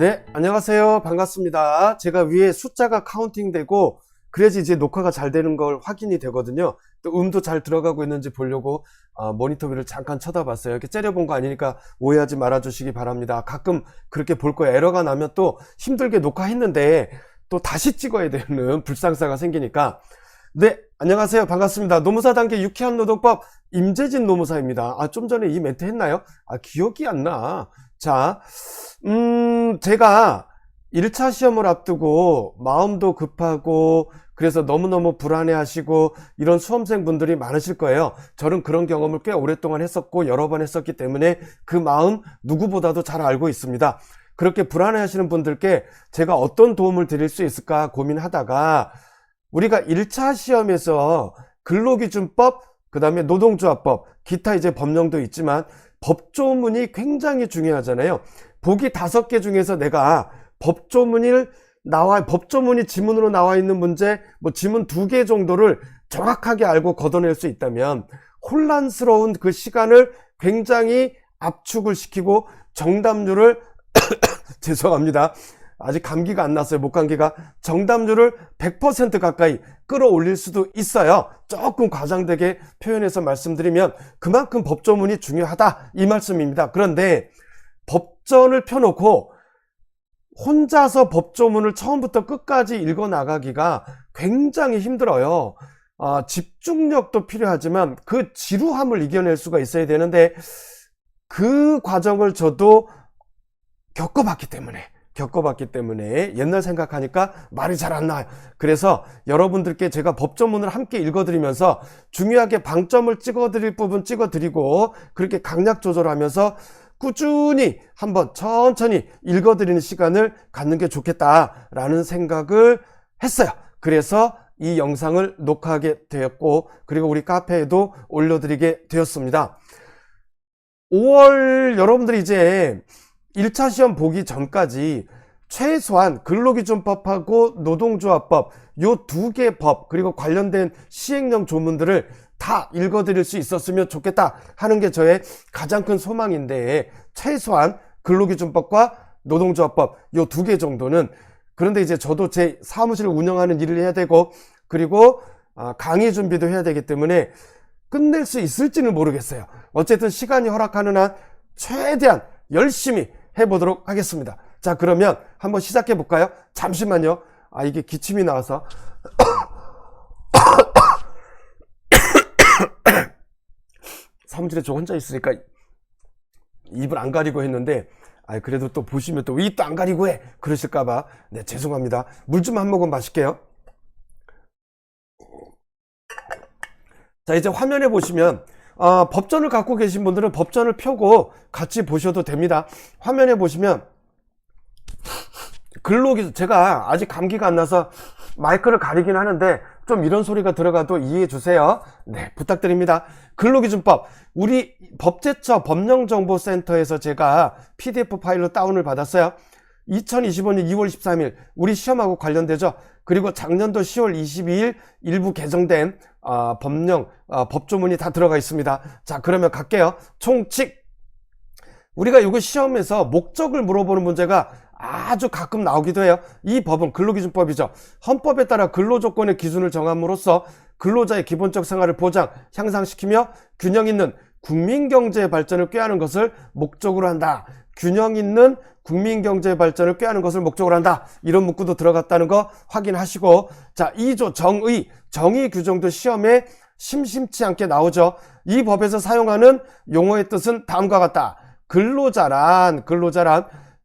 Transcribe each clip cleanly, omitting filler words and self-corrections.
네, 안녕하세요. 반갑습니다. 제가 위에 숫자가 카운팅 되고 그래야지 이제 녹화가 잘 되는 걸 확인이 되거든요. 또 음도 잘 들어가고 있는지 보려고 모니터 위를 잠깐 쳐다봤어요. 이렇게 째려본 거 아니니까 오해하지 말아주시기 바랍니다. 가끔 그렇게 볼 거예요. 에러가 나면 또 힘들게 녹화했는데 또 다시 찍어야 되는 불상사가 생기니까. 네, 안녕하세요. 반갑습니다. 노무사 단계 유쾌한 노동법 임재진 노무사입니다. 좀 전에 이 멘트 했나요? 기억이 안 나. 자, 제가 1차 시험을 앞두고 마음도 급하고 그래서 너무너무 불안해 하시고 이런 수험생분들이 많으실 거예요. 저는 그런 경험을 꽤 오랫동안 했었고 여러 번 했었기 때문에 그 마음 누구보다도 잘 알고 있습니다. 그렇게 불안해 하시는 분들께 제가 어떤 도움을 드릴 수 있을까 고민하다가 우리가 1차 시험에서 근로기준법, 그 다음에 노동조합법, 기타 이제 법령도 있지만 법조문이 굉장히 중요하잖아요. 보기 5개 중에서 내가 법조문이 지문으로 나와 있는 문제, 지문 2개 정도를 정확하게 알고 걷어낼 수 있다면 혼란스러운 그 시간을 굉장히 압축을 시키고 정답률을 죄송합니다. 아직 감기가 안 났어요. 목감기가. 정답률을 100% 가까이 끌어올릴 수도 있어요. 조금 과장되게 표현해서 말씀드리면 그만큼 법조문이 중요하다 이 말씀입니다. 그런데 법전을 펴놓고 혼자서 법조문을 처음부터 끝까지 읽어 나가기가 굉장히 힘들어요. 집중력도 필요하지만 그 지루함을 이겨낼 수가 있어야 되는데 그 과정을 저도 겪어봤기 때문에 옛날 생각하니까 말이 잘 안 나와요. 그래서 여러분들께 제가 법조문을 함께 읽어드리면서 중요하게 방점을 찍어드릴 부분 찍어드리고 그렇게 강약 조절하면서 꾸준히 한번 천천히 읽어드리는 시간을 갖는 게 좋겠다라는 생각을 했어요. 그래서 이 영상을 녹화하게 되었고 그리고 우리 카페에도 올려드리게 되었습니다. 5월 여러분들이 이제 1차 시험 보기 전까지 최소한 근로기준법하고 노동조합법 요 2개 법 그리고 관련된 시행령 조문들을 다 읽어드릴 수 있었으면 좋겠다 하는 게 저의 가장 큰 소망인데 최소한 근로기준법과 노동조합법 요 2개 정도는 그런데 이제 저도 제 사무실을 운영하는 일을 해야 되고 그리고 강의 준비도 해야 되기 때문에 끝낼 수 있을지는 모르겠어요. 어쨌든 시간이 허락하는 한 최대한 열심히 해보도록 하겠습니다. 자, 그러면 한번 시작해 볼까요? 잠시만요. 이게 기침이 나와서 사무실에 저 혼자 있으니까 입을 안 가리고 했는데 그래도 또 보시면 또 입도 안 가리고 해 그러실까봐 네, 죄송합니다. 물 좀 한 모금 마실게요. 자, 이제 화면에 보시면 법전을 갖고 계신 분들은 법전을 펴고 같이 보셔도 됩니다. 화면에 보시면 제가 아직 감기가 안 나서 마이크를 가리긴 하는데 좀 이런 소리가 들어가도 이해해 주세요. 네, 부탁드립니다. 근로기준법 우리 법제처 법령정보센터에서 제가 PDF 파일로 다운을 받았어요. 2025년 2월 13일 우리 시험하고 관련되죠. 그리고 작년도 10월 22일 일부 개정된 법조문이 다 들어가 있습니다. 자, 그러면 갈게요. 총칙 우리가 이거 시험에서 목적을 물어보는 문제가 아주 가끔 나오기도 해요. 이 법은 근로기준법이죠. 헌법에 따라 근로조건의 기준을 정함으로써 근로자의 기본적 생활을 보장, 향상시키며 균형 있는 국민경제 발전을 qui하는 것을 목적으로 한다. 균형 있는 국민경제 발전을 qui하는 것을 목적으로 한다. 이런 문구도 들어갔다는 거 확인하시고 자, 2조 정의 규정도 시험에 심심치 않게 나오죠. 이 법에서 사용하는 용어의 뜻은 다음과 같다. 근로자란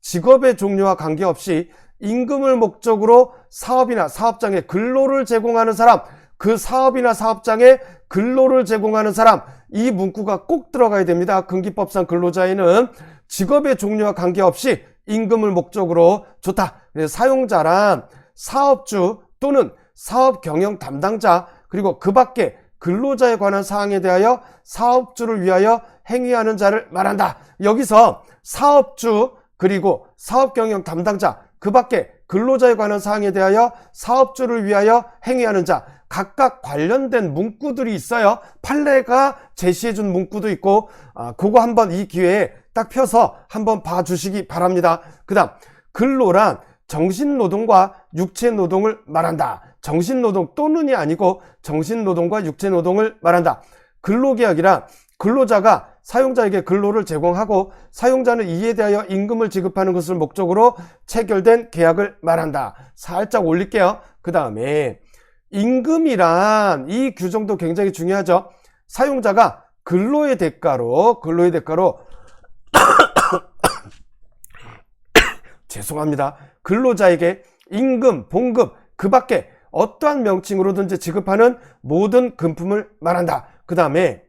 직업의 종류와 관계없이 임금을 목적으로 사업이나 사업장에 근로를 제공하는 사람, 그 사업이나 사업장에 근로를 제공하는 사람, 이 문구가 꼭 들어가야 됩니다. 근기법상 근로자에는 직업의 종류와 관계없이 임금을 목적으로 좋다. 사용자란 사업주 또는 사업 경영 담당자 그리고 그 밖에 근로자에 관한 사항에 대하여 사업주를 위하여 행위하는 자를 말한다. 여기서 사업주 그리고 사업 경영 담당자 그 밖에 근로자에 관한 사항에 대하여 사업주를 위하여 행위하는 자 각각 관련된 문구들이 있어요. 판례가 제시해준 문구도 있고 그거 한번 이 기회에 딱 펴서 한번 봐주시기 바랍니다. 그 다음 근로란 정신노동과 육체노동을 말한다. 정신노동 또는이 아니고 정신노동과 육체노동을 말한다. 근로계약이란 근로자가 사용자에게 근로를 제공하고 사용자는 이에 대하여 임금을 지급하는 것을 목적으로 체결된 계약을 말한다. 살짝 올릴게요. 그 다음에 임금이란 이 규정도 굉장히 중요하죠. 사용자가 근로의 대가로 죄송합니다. 근로자에게 임금, 봉급, 그 밖에 어떠한 명칭으로든지 지급하는 모든 금품을 말한다. 그 다음에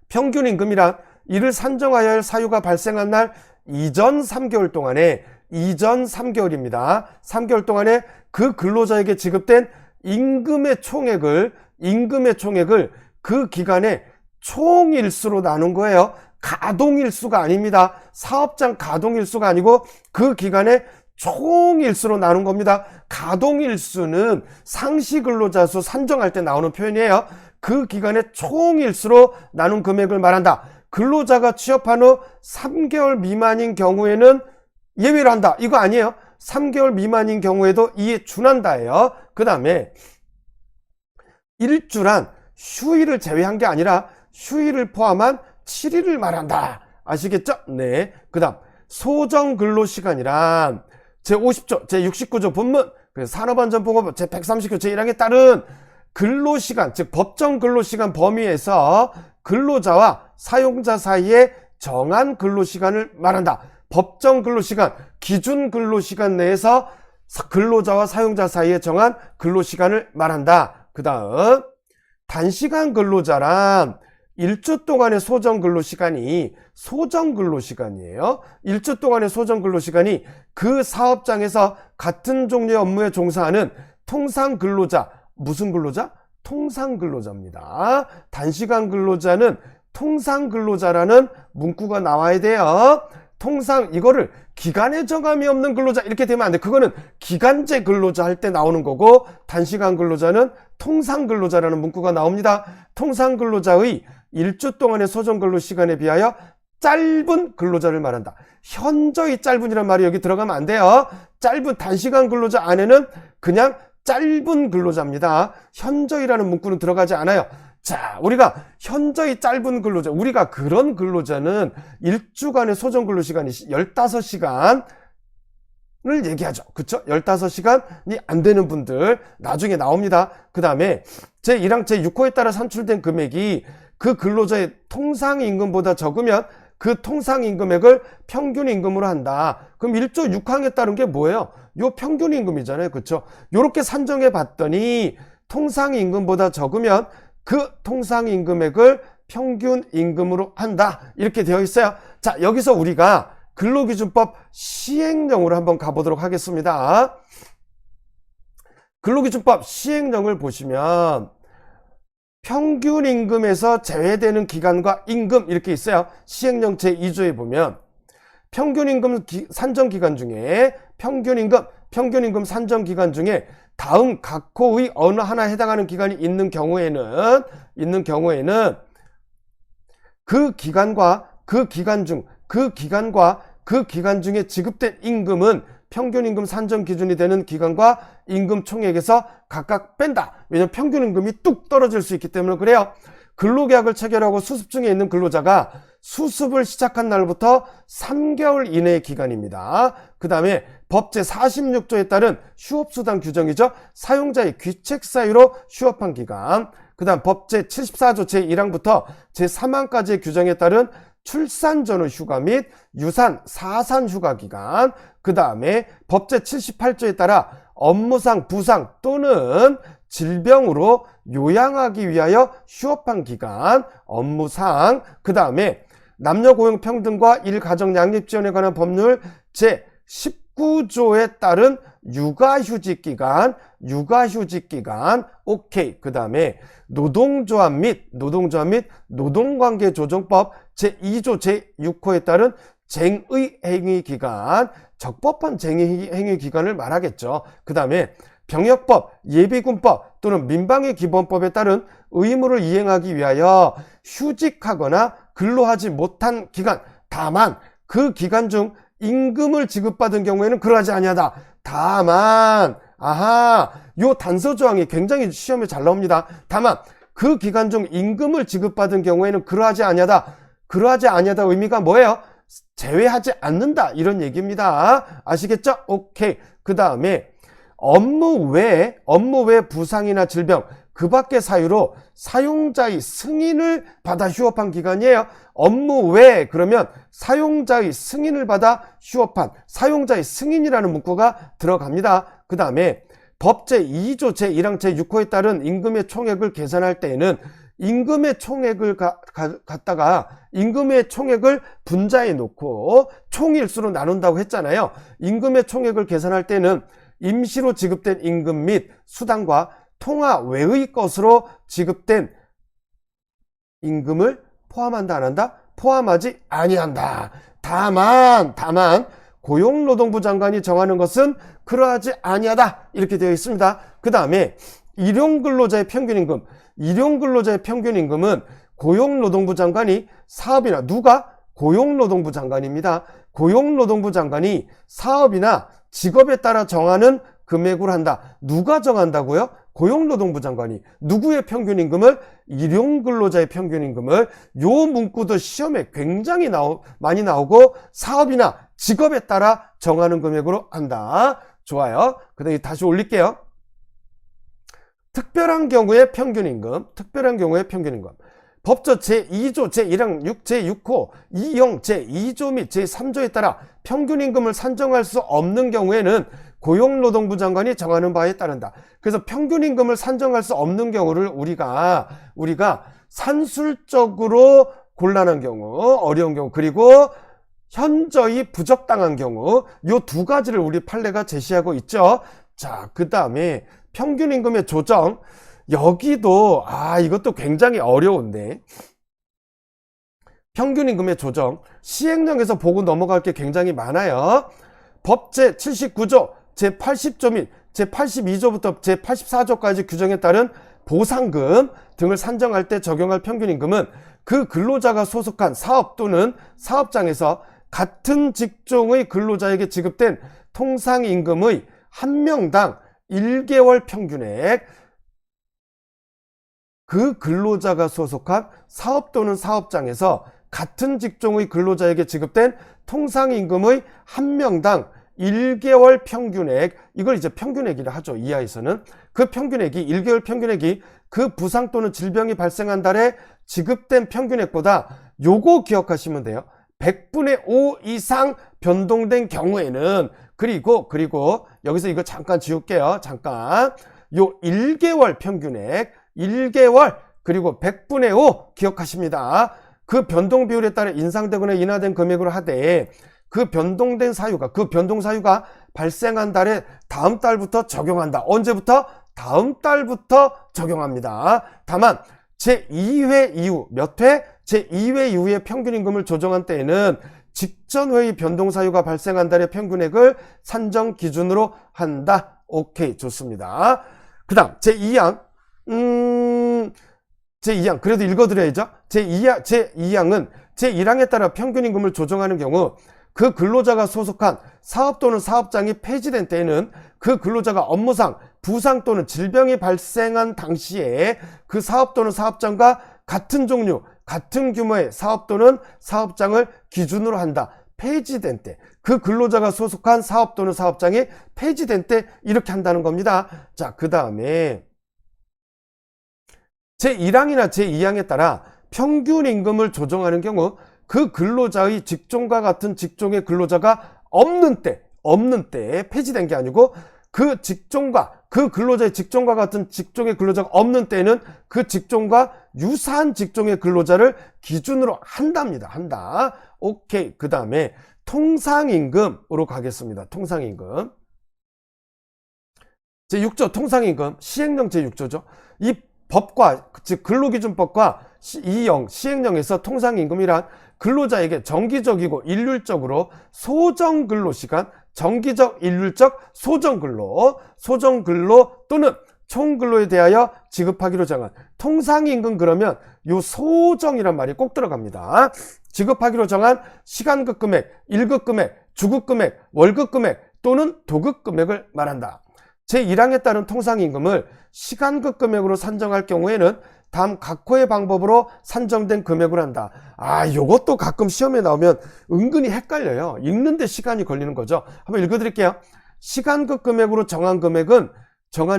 평균임금이란 이를 산정하여야 할 사유가 발생한 날 이전 3개월 동안에 이전 3개월입니다. 3개월 동안에 그 근로자에게 지급된 임금의 총액을 그 기간에 총일수로 나눈 거예요. 가동일수가 아닙니다. 사업장 가동일수가 아니고 그 기간에 총일수로 나눈 겁니다. 가동일수는 상시근로자 수 산정할 때 나오는 표현이에요. 그 기간에 총일수로 나눈 금액을 말한다. 근로자가 취업한 후 3개월 미만인 경우에는 예외를 한다. 이거 아니에요. 3개월 미만인 경우에도 이에 준한다예요. 그 다음에 일주란 휴일을 제외한 게 아니라 휴일을 포함한 7일을 말한다. 아시겠죠? 네. 그 다음 소정근로시간이란 제50조, 제69조 본문 산업안전보건법 제130조 제1항에 따른 근로시간, 즉 법정 근로시간 범위에서 근로자와 사용자 사이에 정한 근로시간을 말한다. 법정 근로시간, 기준 근로시간 내에서 근로자와 사용자 사이에 정한 근로시간을 말한다. 그 다음 단시간 근로자란 1주 동안의 소정 근로시간이에요. 1주 동안의 소정 근로시간이 그 사업장에서 같은 종류의 업무에 종사하는 통상 근로자, 무슨 근로자? 통상 근로자입니다. 단시간 근로자는 통상 근로자라는 문구가 나와야 돼요. 통상, 이거를 기간에 정함이 없는 근로자 이렇게 되면 안 돼. 그거는 기간제 근로자 할 때 나오는 거고, 단시간 근로자는 통상 근로자라는 문구가 나옵니다. 통상 근로자의 1주 동안의 소정 근로 시간에 비하여 짧은 근로자를 말한다. 현저히 짧은이란 말이 여기 들어가면 안 돼요. 짧은 단시간 근로자 안에는 그냥 짧은 근로자입니다. 현저히라는 문구는 들어가지 않아요. 자, 우리가 현저히 짧은 근로자, 우리가 그런 근로자는 1주간의 소정 근로 시간이 15시간을 얘기하죠. 그쵸? 15시간이 안 되는 분들 나중에 나옵니다. 그 다음에 제1항 제6호에 따라 산출된 금액이 그 근로자의 통상임금보다 적으면 그 통상임금액을 평균임금으로 한다. 그럼 1조 6항에 따른 게 뭐예요? 요 평균임금이잖아요. 그쵸? 요렇게 산정해 봤더니 통상임금보다 적으면 그 통상임금액을 평균임금으로 한다. 이렇게 되어 있어요. 자, 여기서 우리가 근로기준법 시행령으로 한번 가보도록 하겠습니다. 근로기준법 시행령을 보시면 평균임금에서 제외되는 기간과 임금 이렇게 있어요. 시행령 제2조에 보면 평균임금 산정기간 중에 평균임금 산정기간 중에 다음 각 호의 어느 하나에 해당하는 기간이 있는 경우에는 그 기간과 그 기간 중에 지급된 임금은 평균임금 산정 기준이 되는 기간과 임금 총액에서 각각 뺀다. 왜냐하면 평균임금이 뚝 떨어질 수 있기 때문에 그래요. 근로계약을 체결하고 수습 중에 있는 근로자가 수습을 시작한 날부터 3개월 이내의 기간입니다. 그 다음에 법 제46조에 따른 휴업수당 규정이죠. 사용자의 귀책 사유로 휴업한 기간. 그 다음 법 제74조 제1항부터 제3항까지의 규정에 따른 출산 전후 휴가 및 유산, 사산 휴가 기간. 그 다음에 법 제78조에 따라 업무상 부상 또는 질병으로 요양하기 위하여 휴업한 기간, 업무상. 그 다음에 남녀고용평등과 일가정양립지원에 관한 법률 제19조에 따른 육아휴직기간, 오케이. 그 다음에 노동조합 및 노동관계조정법 제2조 제6호에 따른 쟁의행위기간, 적법한 쟁의행위기간을 말하겠죠. 그 다음에 병역법, 예비군법 또는 민방위 기본법에 따른 의무를 이행하기 위하여 휴직하거나 근로하지 못한 기간, 다만 그 기간 중 임금을 지급받은 경우에는 그러하지 아니하다. 다만 요 단서 조항이 굉장히 시험에 잘 나옵니다. 다만 그 기간 중 임금을 지급받은 경우에는 그러하지 아니하다. 그러하지 아니하다 의미가 뭐예요? 제외하지 않는다 이런 얘기입니다. 아시겠죠? 오케이. 그 다음에 업무 외 부상이나 질병 그 밖의 사유로 사용자의 승인을 받아 휴업한 기간이에요. 업무 외 그러면 사용자의 승인을 받아 휴업한 사용자의 승인이라는 문구가 들어갑니다. 그 다음에 법 제2조 제1항 제6호에 따른 임금의 총액을 계산할 때에는 임금의 총액을 갖다가 임금의 총액을 분자해 놓고 총일수로 나눈다고 했잖아요. 임금의 총액을 계산할 때는 임시로 지급된 임금 및 수당과 통화 외의 것으로 지급된 임금을 포함한다 안 한다? 포함하지 아니한다. 다만 고용노동부 장관이 정하는 것은 그러하지 아니하다 이렇게 되어 있습니다. 그 다음에 일용근로자의 평균임금 일용근로자의 평균임금은 고용노동부 장관이 사업이나 누가? 고용노동부 장관입니다. 고용노동부 장관이 사업이나 직업에 따라 정하는 금액으로 한다. 누가 정한다고요? 고용노동부 장관이. 누구의 평균임금을? 일용근로자의 평균임금을. 요 문구도 시험에 굉장히 많이 나오고 사업이나 직업에 따라 정하는 금액으로 한다. 좋아요. 그 다음에 다시 올릴게요. 특별한 경우의 평균임금. 법조 제2조 제1항 6 제6호 2형 제2조 및 제3조에 따라 평균임금을 산정할 수 없는 경우에는 고용노동부 장관이 정하는 바에 따른다. 그래서 평균임금을 산정할 수 없는 경우를 우리가 산술적으로 곤란한 경우, 어려운 경우, 그리고 현저히 부적당한 경우 요 두 가지를 우리 판례가 제시하고 있죠. 자, 그 다음에 평균임금의 조정. 여기도 이것도 굉장히 어려운데 평균임금의 조정 시행령에서 보고 넘어갈 게 굉장히 많아요. 법 제79조 제80조 및 제82조부터 제84조까지 규정에 따른 보상금 등을 산정할 때 적용할 평균임금은 그 근로자가 소속한 사업 또는 사업장에서 같은 직종의 근로자에게 지급된 통상임금의 한 명당 1개월 평균액, 그 근로자가 소속한 사업 또는 사업장에서 같은 직종의 근로자에게 지급된 통상임금의 한 명당 1개월 평균액, 이걸 이제 평균액이라 하죠. 이하에서는. 그 평균액이 1개월 평균액이 그 부상 또는 질병이 발생한 달에 지급된 평균액보다 요거 기억하시면 돼요. 100분의 5 이상 변동된 경우에는 그리고 여기서 이거 잠깐 지울게요. 잠깐. 요 1개월 평균액 1개월 그리고 100분의 5 기억하십니다. 그 변동 비율에 따라 인상되거나 인하된 금액으로 하되 그 변동 사유가 발생한 달에 다음 달부터 적용한다. 언제부터? 다음 달부터 적용합니다. 다만 제2회 이후 몇 회? 제2회 이후에 평균임금을 조정한 때에는 직전 회의 변동 사유가 발생한 달의 평균액을 산정 기준으로 한다. 오케이, 좋습니다. 그 다음 제2항 제2항 그래도 읽어드려야죠. 제2항은 제1항에 따라 평균임금을 조정하는 경우 그 근로자가 소속한 사업 또는 사업장이 폐지된 때에는 그 근로자가 업무상 부상 또는 질병이 발생한 당시에 그 사업 또는 사업장과 같은 종류, 같은 규모의 사업 또는 사업장을 기준으로 한다. 폐지된 때, 그 근로자가 소속한 사업 또는 사업장이 폐지된 때 이렇게 한다는 겁니다. 자, 그 다음에 제1항이나 제2항에 따라 평균임금을 조정하는 경우 그 근로자의 직종과 같은 직종의 근로자가 없는 때 폐지된 게 아니고 그 직종과 그 근로자의 직종과 같은 직종의 근로자가 없는 때는 그 직종과 유사한 직종의 근로자를 기준으로 한다. 오케이. 그 다음에 통상임금으로 가겠습니다. 통상임금. 제6조 통상임금 시행령 제6조죠. 이 법과 즉 근로기준법과 시행령에서 통상임금이란 근로자에게 정기적이고 일률적으로 소정근로시간, 정기적 일률적 소정근로 또는 총근로에 대하여 지급하기로 정한 통상임금. 그러면 요 소정이란 말이 꼭 들어갑니다. 지급하기로 정한 시간급 금액, 일급 금액, 주급금액, 월급금액 또는 도급금액을 말한다. 제1항에 따른 통상임금을 시간급금액으로 산정할 경우에는 다음 각호의 방법으로 산정된 금액으로 한다. 요것도 가끔 시험에 나오면 은근히 헷갈려요. 읽는데 시간이 걸리는 거죠. 한번 읽어드릴게요. 시간급 금액으로 정한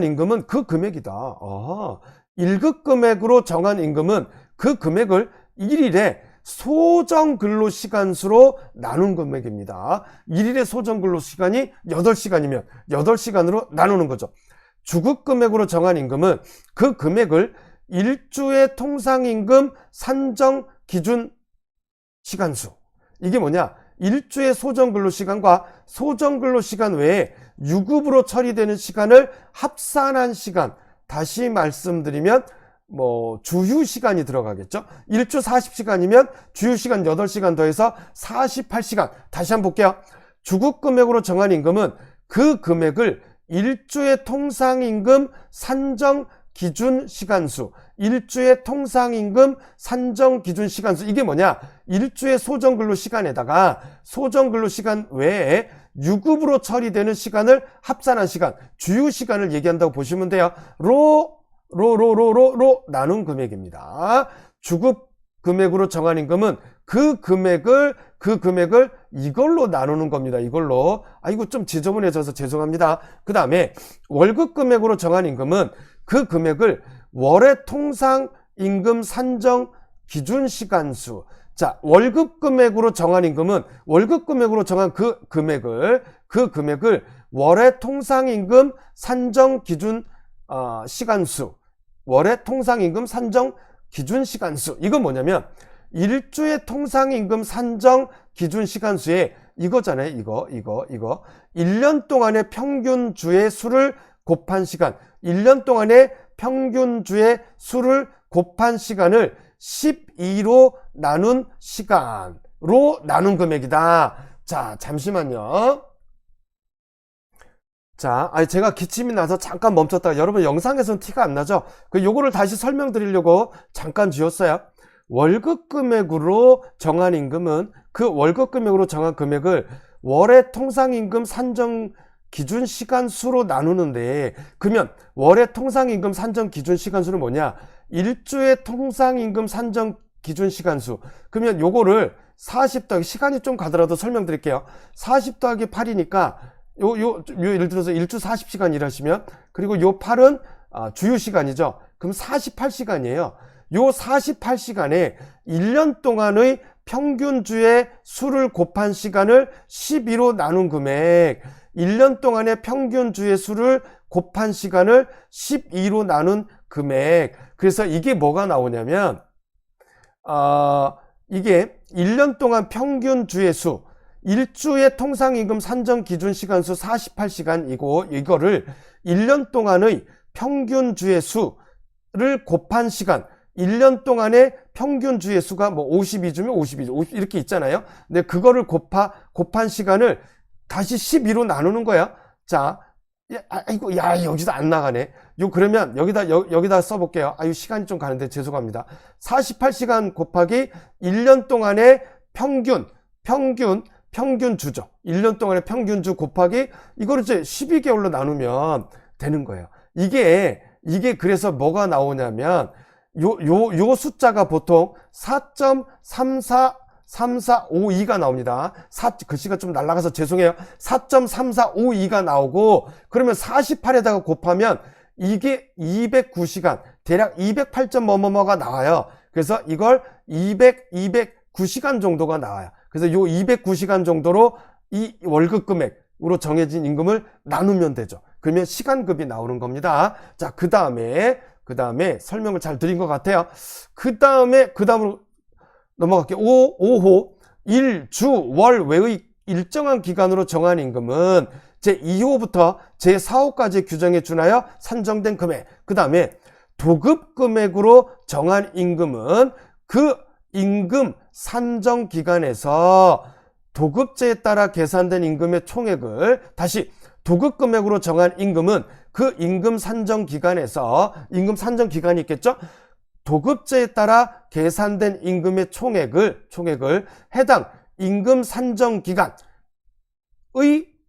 임금은 그 금액이다. 1급 금액으로 정한 임금은 그 금액을 1일에 소정근로시간수로 나눈 금액입니다. 1일의 소정근로시간이 8시간이면 8시간으로 나누는 거죠. 주급금액으로 정한 임금은 그 금액을 일주의 통상임금 산정 기준 시간수. 이게 뭐냐? 일주의 소정근로시간과 소정근로시간 외에 유급으로 처리되는 시간을 합산한 시간. 다시 말씀드리면 주휴시간이 들어가겠죠. 1주 40시간이면 주휴시간 8시간 더해서 48시간. 다시 한번 볼게요. 주급금액으로 정한 임금은 그 금액을 일주의 통상임금 산정 기준 시간수. 일주의 통상임금 산정 기준 시간수. 이게 뭐냐? 일주의 소정근로시간에다가 소정근로시간 외에 유급으로 처리되는 시간을 합산한 시간, 주휴시간을 얘기한다고 보시면 돼요. 로 나눈 금액입니다. 주급 금액으로 정한 임금은 그 금액을 이걸로 나누는 겁니다. 이걸로. 이거 좀 지저분해져서 죄송합니다. 그 다음에 월급 금액으로 정한 임금은 그 금액을 월의 통상임금 산정 기준 시간수. 자, 월급 금액으로 정한 임금은 월급 금액으로 정한 그 금액을 월의 통상임금 산정 기준 시간수. 월의 통상임금 산정 기준 시간수. 이건 뭐냐면 일주의 통상임금 산정 기준 시간수에 이거잖아요. 이거 1년 동안의 평균 주의 수를 곱한 시간. 1년 동안의 평균 주의 수를 곱한 시간을 12로 나눈 시간으로 나눈 금액이다. 자, 잠시만요. 자, 제가 기침이 나서 잠깐 멈췄다가 여러분 영상에서는 티가 안 나죠? 요거를 다시 설명드리려고 잠깐 지웠어요. 월급 금액으로 정한 임금은 그 월급 금액으로 정한 금액을 월의 통상임금 산정 기준 시간수로 나누는데, 그러면 월의 통상임금 산정 기준 시간수는 뭐냐? 일주의 통상임금 산정 기준 시간수. 그러면 요거를 40 더하기, 시간이 좀 가더라도 설명드릴게요. 40 더하기 8이니까 예를 들어서 일주 40시간 일하시면, 그리고 요 8은 주휴시간이죠. 그럼 48시간이에요. 요 48시간에 1년 동안의 평균주의 수를 곱한 시간을 12로 나눈 금액. 1년 동안의 평균주의 수를 곱한 시간을 12로 나눈 금액. 그래서 이게 뭐가 나오냐면, 이게 1년 동안 평균주의 수, 일주의 통상임금 산정 기준 시간수 48시간이고, 이거를 1년 동안의 평균주의 수를 곱한 시간, 1년 동안의 평균주의 수가 52주면 52주, 이렇게 있잖아요. 근데 그거를 곱한 시간을 다시 12로 나누는 거야. 자, 여기서 안 나가네. 그러면 여기다 써볼게요. 시간이 좀 가는데 죄송합니다. 48시간 곱하기 1년 동안의 평균주죠. 1년 동안의 평균주 곱하기 이거를 이제 12개월로 나누면 되는 거예요. 이게 그래서 뭐가 나오냐면 요 숫자가 보통 4.3452가 나옵니다. 글씨가 좀 날아가서 죄송해요. 4.3452가 나오고, 그러면 48에다가 곱하면 이게 209시간, 대략 208점 뭐뭐뭐가 나와요. 그래서 이걸 209시간 정도가 나와요. 그래서 요 209시간 정도로 이 월급 금액으로 정해진 임금을 나누면 되죠. 그러면 시간급이 나오는 겁니다. 자, 그 다음에 설명을 잘 드린 것 같아요. 그 다음으로 넘어갈게요. 5호 일, 주, 월 외의 일정한 기간으로 정한 임금은 제2호부터 제4호까지 규정에 준하여 산정된 금액. 그 다음에 도급 금액으로 정한 임금은 그 임금 산정 기간에서 도급제에 따라 계산된 임금의 총액을, 다시 도급 금액으로 정한 임금은 그 임금 산정 기간에서, 임금 산정 기간이 있겠죠? 도급제에 따라 계산된 임금의 총액을 해당 임금 산정 기간,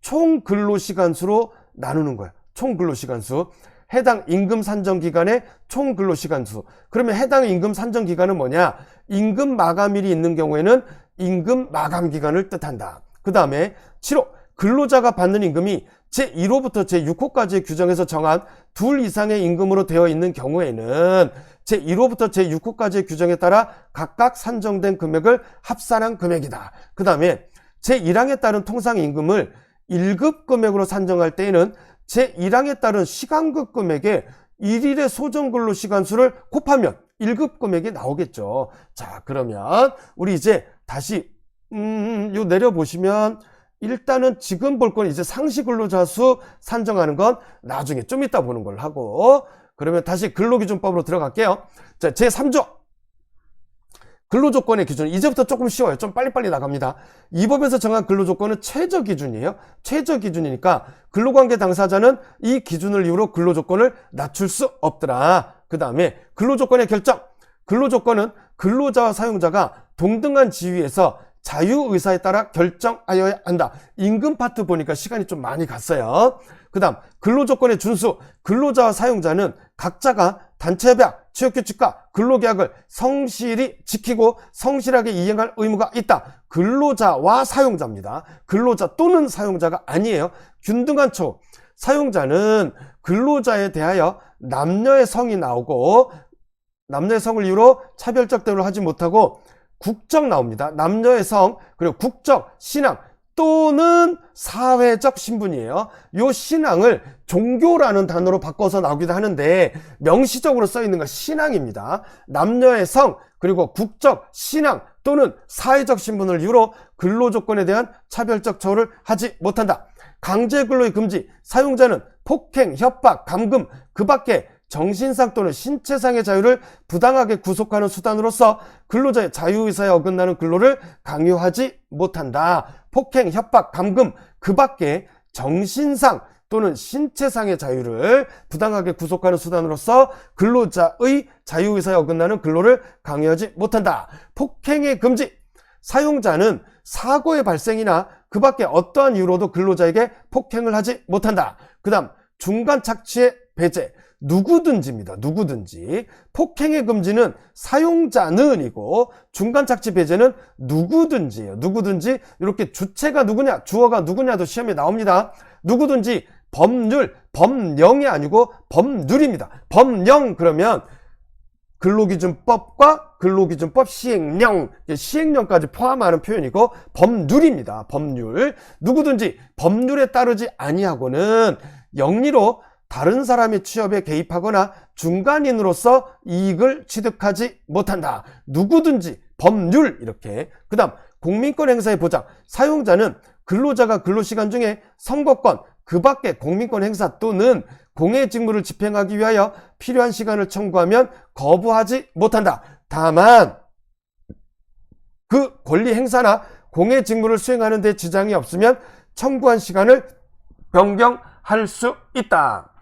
총 근로시간수로 나누는 거예요. 총 근로시간수. 해당 임금 산정 기간의 총 근로시간수. 그러면 해당 임금 산정 기간은 뭐냐? 임금 마감일이 있는 경우에는 임금 마감 기간을 뜻한다. 그 다음에 7호. 근로자가 받는 임금이 제1호부터 제6호까지의 규정에서 정한 둘 이상의 임금으로 되어 있는 경우에는 제1호부터 제6호까지의 규정에 따라 각각 산정된 금액을 합산한 금액이다. 그 다음에 제1항에 따른 통상임금을 1급 금액으로 산정할 때에는 제1항에 따른 시간급 금액에 1일의 소정근로시간수를 곱하면 1급 금액이 나오겠죠. 자, 그러면 우리 이제 다시 요 내려보시면 일단은 지금 볼 건 이제 상시근로자 수 산정하는 건 나중에 좀 이따 보는 걸로 하고, 그러면 다시 근로기준법으로 들어갈게요. 자, 제3조 근로조건의 기준. 이제부터 조금 쉬워요. 좀 빨리빨리 나갑니다. 이 법에서 정한 근로조건은 최저기준이에요. 최저기준이니까 근로관계 당사자는 이 기준을 이유로 근로조건을 낮출 수 없더라. 그 다음에 근로조건의 결정. 근로조건은 근로자와 사용자가 동등한 지위에서 자유의사에 따라 결정하여야 한다. 임금 파트 보니까 시간이 좀 많이 갔어요. 그 다음 근로조건의 준수. 근로자와 사용자는 각자가 단체협약, 취업규칙과 근로계약을 성실히 지키고 성실하게 이행할 의무가 있다. 근로자와 사용자입니다. 근로자 또는 사용자가 아니에요. 균등한 처우. 사용자는 근로자에 대하여 남녀의 성이 나오고 남녀의 성을 이유로 차별적 대우를 하지 못하고 국적 나옵니다. 남녀의 성, 그리고 국적, 신앙 또는 사회적 신분이에요. 요 신앙을 종교라는 단어로 바꿔서 나오기도 하는데 명시적으로 써 있는 건 신앙입니다. 남녀의 성, 그리고 국적, 신앙 또는 사회적 신분을 이유로 근로조건에 대한 차별적 처우를 하지 못한다. 강제근로의 금지. 사용자는 폭행, 협박, 감금, 그 밖에 정신상 또는 신체상의 자유를 부당하게 구속하는 수단으로서 근로자의 자유의사에 어긋나는 근로를 강요하지 못한다. 폭행, 협박, 감금, 그 밖에 정신상 또는 신체상의 자유를 부당하게 구속하는 수단으로서 근로자의 자유의사에 어긋나는 근로를 강요하지 못한다. 폭행의 금지. 사용자는 사고의 발생이나 그 밖에 어떠한 이유로도 근로자에게 폭행을 하지 못한다. 그 다음 중간 착취의 배제. 누구든지입니다. 누구든지. 폭행의 금지는 사용자는이고 중간 착취 배제는 누구든지예요. 누구든지. 이렇게 주체가 누구냐, 주어가 누구냐도 시험에 나옵니다. 누구든지. 법률, 법령이 아니고 법률입니다. 법령 그러면 근로기준법과 근로기준법 시행령, 시행령까지 포함하는 표현이고 법률입니다. 법률. 누구든지 법률에 따르지 아니하고는 영리로 다른 사람의 취업에 개입하거나 중간인으로서 이익을 취득하지 못한다. 누구든지 법률. 이렇게. 그 다음 공민권 행사의 보장. 사용자는 근로자가 근로시간 중에 선거권, 그 밖에 공민권 행사 또는 공의 직무를 집행하기 위하여 필요한 시간을 청구하면 거부하지 못한다. 다만 그 권리 행사나 공의 직무를 수행하는 데 지장이 없으면 청구한 시간을 변경할 수 있다.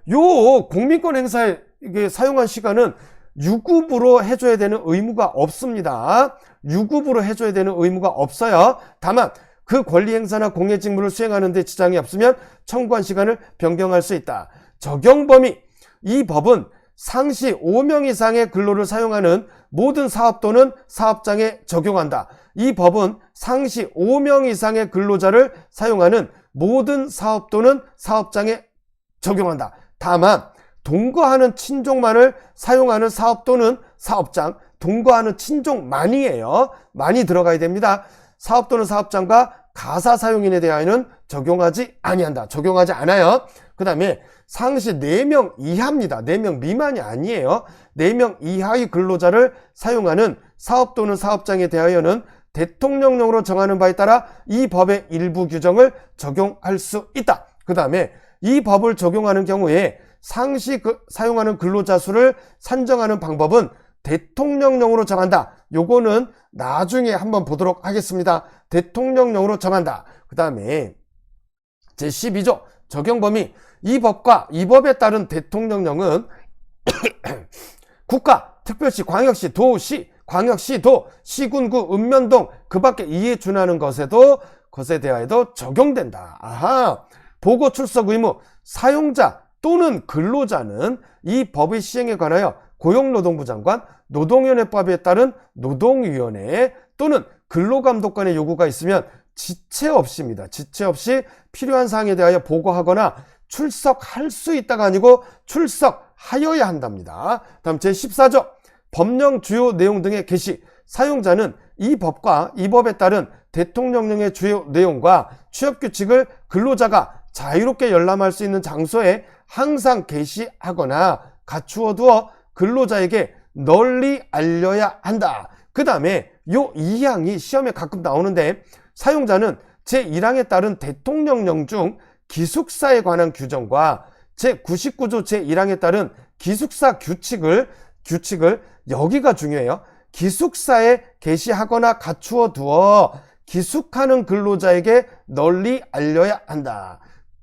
요 공민권 행사에 이게 사용한 시간은 유급으로 해줘야 되는 의무가 없습니다. 유급으로 해줘야 되는 의무가 없어요. 다만 그 권리 행사나 공의 직무를 수행하는 데 지장이 없으면 청구한 시간을 변경할 수 있다. 적용 범위. 이 법은 상시 5명 이상의 근로를 사용하는 모든 사업 또는 사업장에 적용한다. 이 법은 상시 5명 이상의 근로자를 사용하는 모든 사업 또는 사업장에 적용한다. 다만 동거하는 친족만을 사용하는 사업 또는 사업장, 동거하는 친족만이에요. 많이 들어가야 됩니다. 사업 또는 사업장과 가사 사용인에 대하여는 적용하지 아니한다. 적용하지 않아요. 그 다음에 상시 4명 이하입니다. 4명 미만이 아니에요. 4명 이하의 근로자를 사용하는 사업 또는 사업장에 대하여는 대통령령으로 정하는 바에 따라 이 법의 일부 규정을 적용할 수 있다. 그 다음에 이 법을 적용하는 경우에 상시 사용하는 근로자 수를 산정하는 방법은 대통령령으로 정한다. 요거는 나중에 한번 보도록 하겠습니다. 대통령령으로 정한다. 그 다음에 제12조 적용 범위. 이 법과 이 법에 따른 대통령령은 국가, 특별시, 광역시, 도시, 광역시, 도, 시군구, 읍면동 그 밖에 이에 준하는 것에도 것에 대하여도 적용된다. 아하. 보고 출석 의무 사용자 또는 근로자는 이 법의 시행에 관하여 고용노동부 장관, 노동위원회법에 따른 노동위원회 또는 근로감독관의 요구가 있으면 지체 없이입니다. 지체 없이 필요한 사항에 대하여 보고하거나 출석할 수 있다가 아니고 출석하여야 한답니다. 다음 제14조 법령 주요 내용 등의 게시 사용자는 이 법과 이 법에 따른 대통령령의 주요 내용과 취업규칙을 근로자가 자유롭게 열람할 수 있는 장소에 항상 게시하거나 갖추어 두어 근로자에게 널리 알려야 한다. 그 다음에 요 2항이 시험에 가끔 나오는데 사용자는 제1항에 따른 대통령령 중 기숙사에 관한 규정과 제99조 제1항에 따른 기숙사 규칙을 여기가 중요해요. 기숙사에 게시하거나 갖추어 두어 기숙하는 근로자에게 널리 알려야 한다.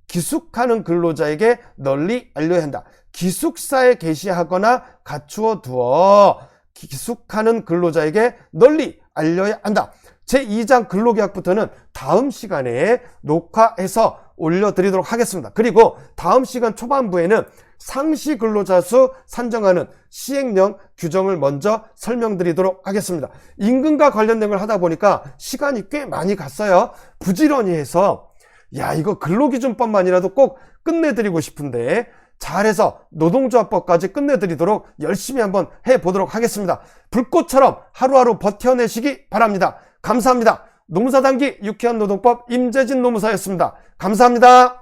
기숙하는 근로자에게 널리 알려야 한다. 기숙사에 게시하거나 갖추어 두어 기숙하는 근로자에게 널리 알려야 한다. 제2장 근로계약부터는 다음 시간에 녹화해서 올려드리도록 하겠습니다. 그리고 다음 시간 초반부에는 상시 근로자 수 산정하는 시행령 규정을 먼저 설명드리도록 하겠습니다. 임금과 관련된 걸 하다 보니까 시간이 꽤 많이 갔어요. 부지런히 해서 이거 근로기준법만이라도 꼭 끝내드리고 싶은데 잘해서 노동조합법까지 끝내드리도록 열심히 한번 해보도록 하겠습니다. 불꽃처럼 하루하루 버텨내시기 바랍니다. 감사합니다. 노무사단기 유쾌한 노동법 임재진 노무사였습니다. 감사합니다.